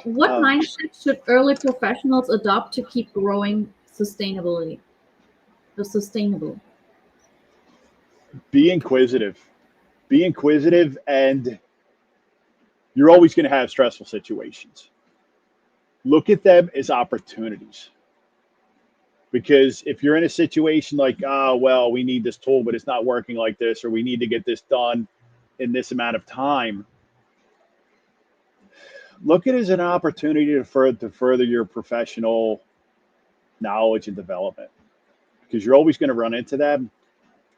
What mindset should early professionals adopt to keep growing sustainably? The sustainable. Be inquisitive. Be inquisitive, and you're always going to have stressful situations. Look at them as opportunities. Because if you're in a situation like, oh, well, we need this tool, but it's not working like this, or we need to get this done in this amount of time, look at it as an opportunity to further your professional knowledge and development, because you're always going to run into them.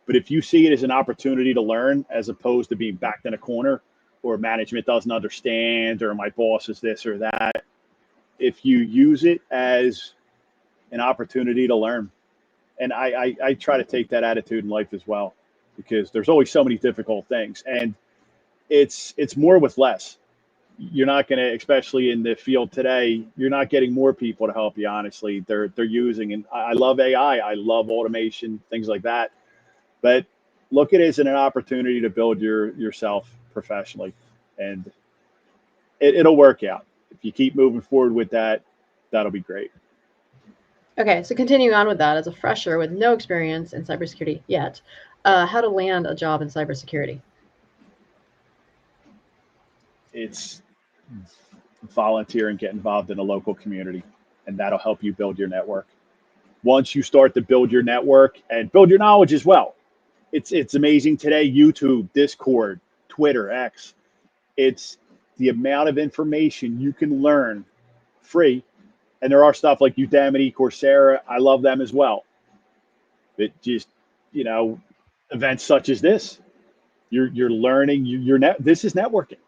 But if you see it as an opportunity to learn as opposed to being backed in a corner, or management doesn't understand, or my boss is this or that, if you use it as an opportunity to learn, and I try to take that attitude in life as well, because there's always so many difficult things, and it's more with less. You're not going to, especially in the field today, you're not getting more people to help you. Honestly, they're using, and I love AI, I love automation, things like that. But look at it as an opportunity to build yourself professionally, and it'll work out if you keep moving forward with that. That'll be great. Okay, so continuing on with that, as a fresher with no experience in cybersecurity yet, how to land a job in cybersecurity? It's volunteer and get involved in a local community, and that'll help you build your network. Once you start to build your network and build your knowledge as well, it's amazing today. YouTube, Discord, Twitter, X. It's the amount of information you can learn free, and there are stuff like Udemy, Coursera. I love them as well. But just you know, events such as this, you're learning. This is networking.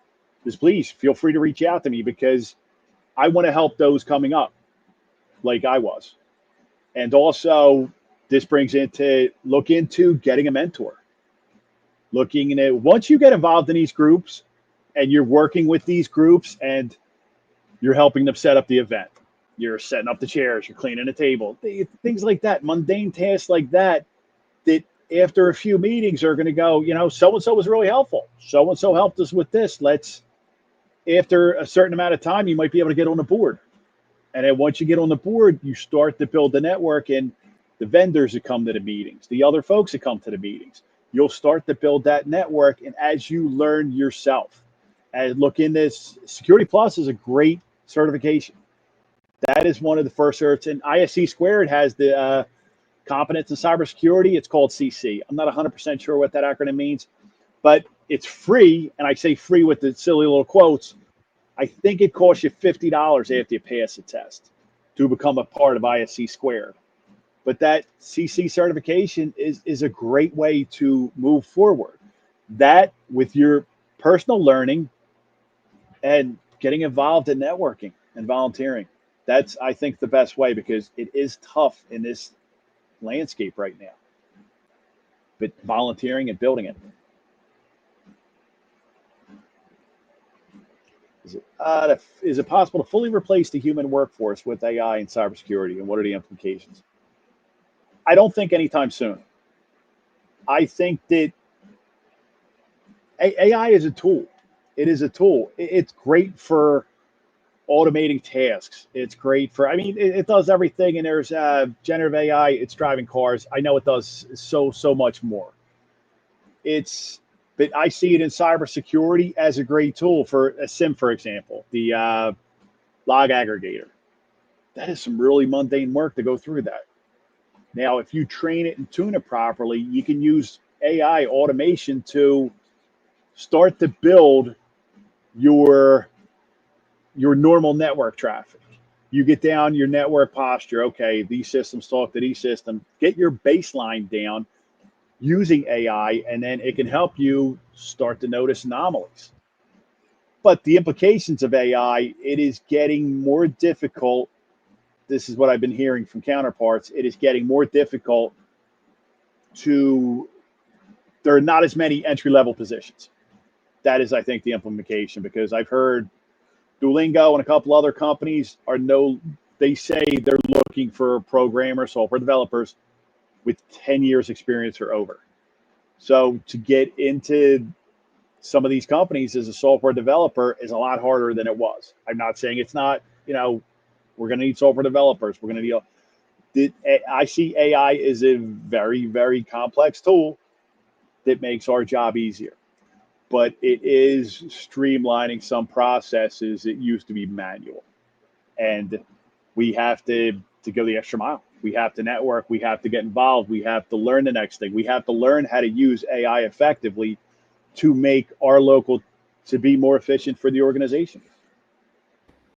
Just please feel free to reach out to me, because I want to help those coming up like I was. And also, this brings into look into getting a mentor. Looking at once you get involved in these groups, and you're working with these groups, and you're helping them set up the event, you're setting up the chairs, you're cleaning the table, things like that, mundane tasks like that, that after a few meetings are going to go, so and so was really helpful. So and so helped us with this. After a certain amount of time, you might be able to get on the board. And then once you get on the board, you start to build the network, and the vendors that come to the meetings, the other folks that come to the meetings, you'll start to build that network. And as you learn yourself, and look in this, Security Plus is a great certification. That is one of the first certs. And ISC Squared has the competence in cybersecurity. It's called CC. I'm not 100% sure what that acronym means, but it's free. And I say free with the silly little quotes. I think it costs you $50 after you pass the test to become a part of ISC Squared. But that CC certification is a great way to move forward. That with your personal learning and getting involved in networking and volunteering. That's, I think, the best way, because it is tough in this landscape right now. But volunteering and building it. Is it possible to fully replace the human workforce with AI in cybersecurity, and what are the implications? I don't think anytime soon. I think that AI is a tool. It is a tool. It's great for automating tasks. It's great for, it does everything. And there's generative AI. It's driving cars. I know it does so much more. But I see it in cybersecurity as a great tool for a SIM, for example, the log aggregator. That is some really mundane work to go through that. Now, if you train it and tune it properly, you can use AI automation to start to build your normal network traffic. You get down your network posture. Okay, these systems talk to these systems. Get your baseline down using AI, and then it can help you start to notice anomalies. But the implications of AI, it is getting more difficult. This is what I've been hearing from counterparts. It is getting more difficult there are not as many entry-level positions. That is, I think, the implication, because I've heard Duolingo and a couple other companies they say they're looking for programmers, software developers with 10 years experience or over. So to get into some of these companies as a software developer is a lot harder than it was. I'm not saying it's not, we're going to need software developers. We're going to need, I see AI as a very, very complex tool that makes our job easier. But it is streamlining some processes that used to be manual. And we have to go the extra mile. We have to network. We have to get involved. We have to learn the next thing. We have to learn how to use AI effectively to make our local, to be more efficient for the organization.